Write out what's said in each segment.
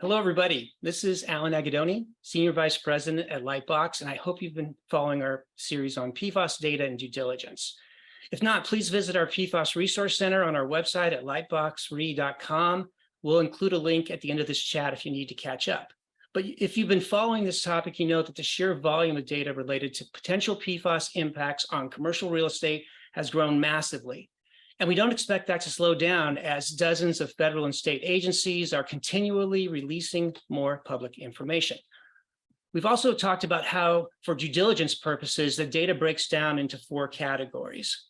Hello, everybody. This is Alan Agadoni, Senior Vice President at LightBox, and I hope you've been following our series on PFAS data and due diligence. If not, please visit our PFAS Resource Center on our website at lightboxre.com. We'll include a link at the end of this chat if you need to catch up. But if you've been following this topic, you know that the sheer volume of data related to potential PFAS impacts on commercial real estate has grown massively. And we don't expect that to slow down as dozens of federal and state agencies are continually releasing more public information. We've also talked about how, for due diligence purposes, the data breaks down into four categories: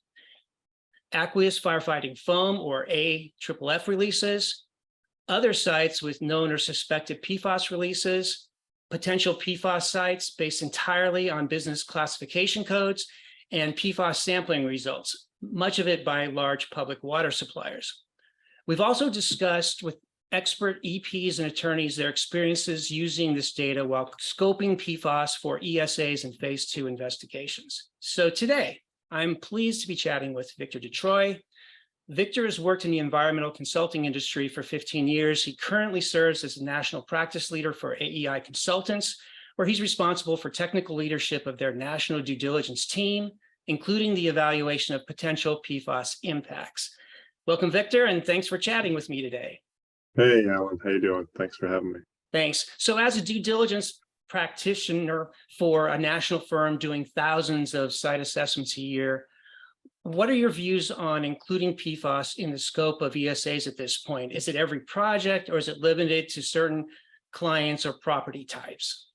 aqueous firefighting foam, or AFFF releases, other sites with known or suspected PFAS releases, potential PFAS sites based entirely on business classification codes, and PFAS sampling results, much of it by large public water suppliers. We've also discussed with expert EPs and attorneys their experiences using this data while scoping PFAS for ESAs and phase 2 investigations. So today, I'm pleased to be chatting with Victor DeTroy. Victor has worked in the environmental consulting industry for 15 years. He currently serves as the national practice leader for AEI Consultants, where he's responsible for technical leadership of their national due diligence team, including the evaluation of potential PFAS impacts. Welcome, Victor, and thanks for chatting with me today. Hey, Alan, how you doing? Thanks for having me. Thanks. So as a due diligence practitioner for a national firm doing thousands of site assessments a year, what are your views on including PFAS in the scope of ESAs at this point? Is it every project, or is it limited to certain clients or property types?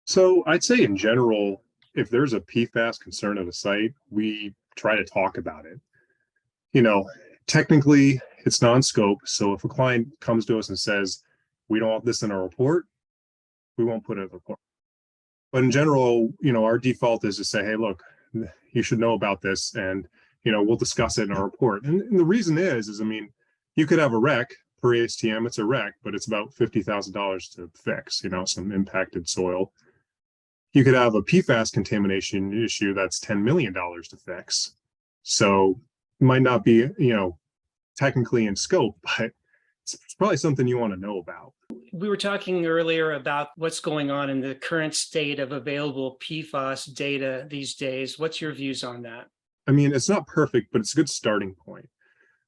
So I'd say in general, if there's a PFAS concern at a site, we try to talk about it. Technically it's non-scope. So if a client comes to us and says, we don't want this in our report, we won't put it in the report. But in general, our default is to say, hey, look, you should know about this, and, we'll discuss it in our report. And the reason is, you could have a wreck per ASTM, it's a wreck, but it's about $50,000 to fix, some impacted soil. You could have a PFAS contamination issue that's $10 million to fix. So it might not be, technically in scope, but it's probably something you want to know about. We were talking earlier about what's going on in the current state of available PFAS data these days. What's your views on that? It's not perfect, but it's a good starting point.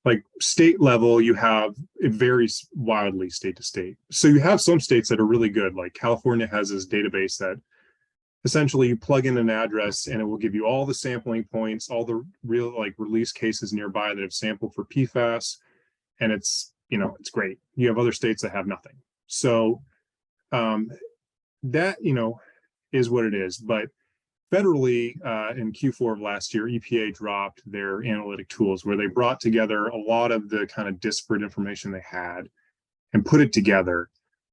Like state level, it varies wildly state to state. So you have some states that are really good, like California has this database that essentially you plug in an address and it will give you all the sampling points, all the real release cases nearby that have sampled for PFAS. And it's great. You have other states that have nothing. So that, is what it is. But federally, in Q4 of last year, EPA dropped their analytic tools where they brought together a lot of the kind of disparate information they had and put it together.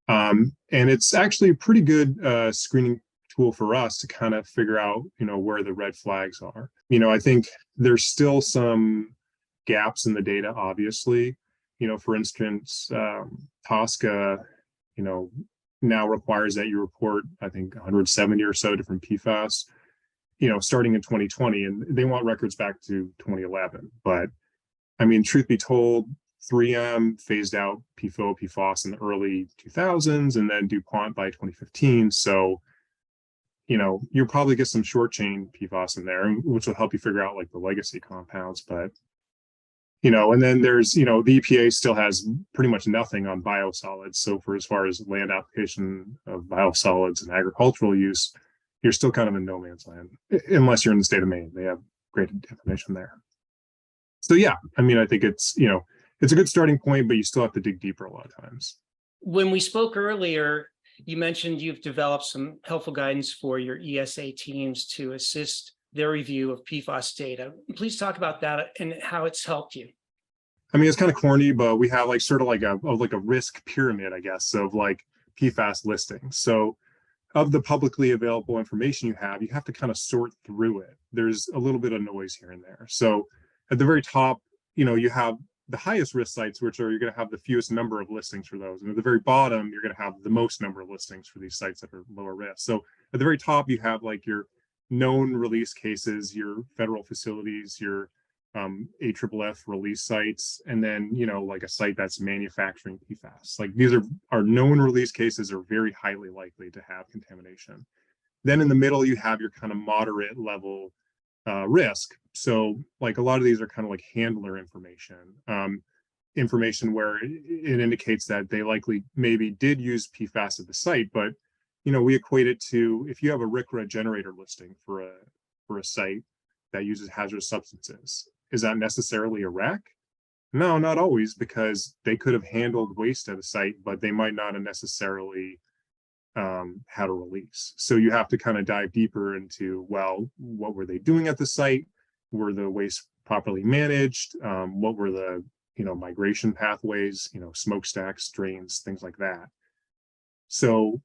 And it's actually a pretty good screening tool for us to kind of figure out, where the red flags are. I think there's still some gaps in the data, obviously. For instance, TSCA, now requires that you report, I think, 170 or so different PFAS, starting in 2020, and they want records back to 2011. But truth be told, 3M phased out PFAS in the early 2000s, and then DuPont by 2015. So, you'll probably get some short chain PFAS in there, which will help you figure out the legacy compounds. But, and then there's, the EPA still has pretty much nothing on biosolids. So for as far as land application of biosolids and agricultural use, you're still kind of in no man's land, unless you're in the state of Maine. They have great information there. So yeah, I think it's, it's a good starting point, but you still have to dig deeper a lot of times. When we spoke earlier, you mentioned you've developed some helpful guidance for your ESA teams to assist their review of PFAS data. Please talk about that and how it's helped you. It's kind of corny, but we have sort of a risk pyramid, I guess, of PFAS listings. So of the publicly available information you have to kind of sort through it. There's a little bit of noise here and there. So at the very top, you have the highest risk sites, which are, you're going to have the fewest number of listings for those. And at the very bottom, you're going to have the most number of listings for these sites that are lower risk. So at the very top, you have your known release cases, your federal facilities, your AFFF release sites, and then, like a site that's manufacturing PFAS. Like these are known release cases are very highly likely to have contamination. Then in the middle, you have your kind of moderate level risk. So like a lot of these are kind of like handler information where it indicates that they likely maybe did use PFAS at the site, but we equate it to if you have a RCRA generator listing for a site that uses hazardous substances, is that necessarily a RAC? No, not always, because they could have handled waste at a site, but they might not have necessarily had a release. So you have to kind of dive deeper into, well, what were they doing at the site? Were the waste properly managed? What were the migration pathways, smokestacks, drains, things like that. So,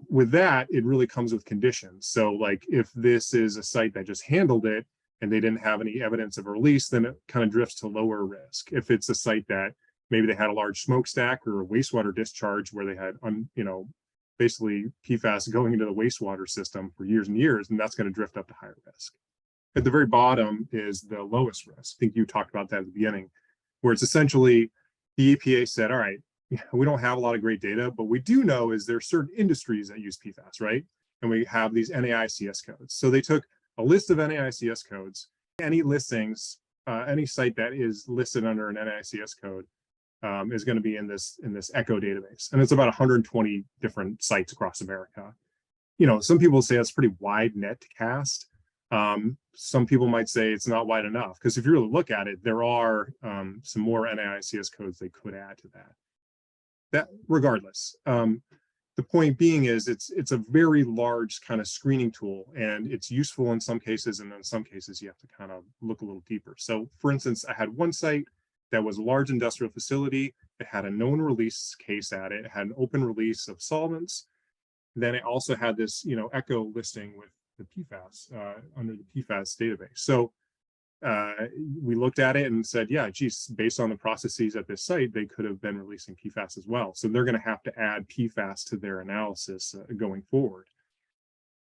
with that, it really comes with conditions. So like if this is a site that just handled it and they didn't have any evidence of a release, then it kind of drifts to lower risk. If it's a site that maybe they had a large smokestack or a wastewater discharge where they had, basically PFAS going into the wastewater system for years and years, and that's going to drift up to higher risk. At the very bottom is the lowest risk. I think you talked about that at the beginning, where it's essentially the EPA said, all right, we don't have a lot of great data, but we do know is there are certain industries that use PFAS, right? And we have these NAICS codes. So they took a list of NAICS codes, any listings, any site that is listed under an NAICS code is going to be in this ECHO database. And it's about 120 different sites across America. Some people say that's pretty wide net to cast. Some people might say it's not wide enough, because if you really look at it, there are some more NAICS codes they could add to that. Regardless, the point being is it's a very large kind of screening tool, and it's useful in some cases, and in some cases you have to kind of look a little deeper. So for instance, I had one site that was a large industrial facility. It had a known release case at it. It had an open release of solvents. Then it also had this, ECHO listing with the PFAS under the PFAS database. So we looked at it and said, yeah, geez, based on the processes at this site, they could have been releasing PFAS as well. So they're going to have to add PFAS to their analysis going forward.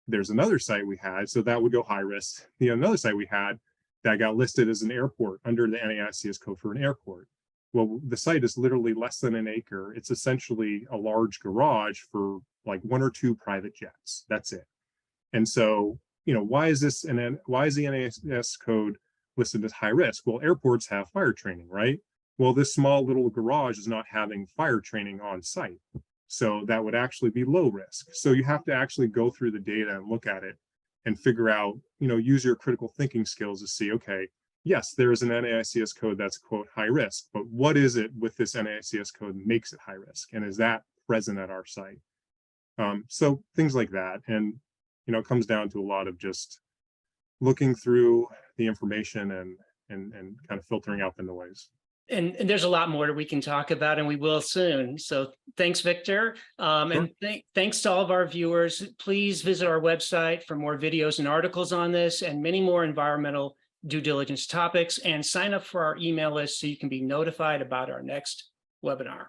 There's another site we had, so that would go high risk. Another site we had that got listed as an airport under the NAICS code for an airport. Well, the site is literally less than an acre. It's essentially a large garage for like 1 or 2 private jets. That's it. And so, why is the NAICS code listed as high risk? Well, airports have fire training, right? Well, this small little garage is not having fire training on site. So that would actually be low risk. So you have to actually go through the data and look at it and figure out, use your critical thinking skills to see, okay, yes, there is an NAICS code that's quote high risk, but what is it with this NAICS code that makes it high risk? And is that present at our site? So things like that. And, it comes down to a lot of just looking through the information and kind of filtering out the noise. And there's a lot more that we can talk about, and we will soon. So thanks, Victor. Sure. And thanks to all of our viewers. Please visit our website for more videos and articles on this and many more environmental due diligence topics, and sign up for our email list so you can be notified about our next webinar.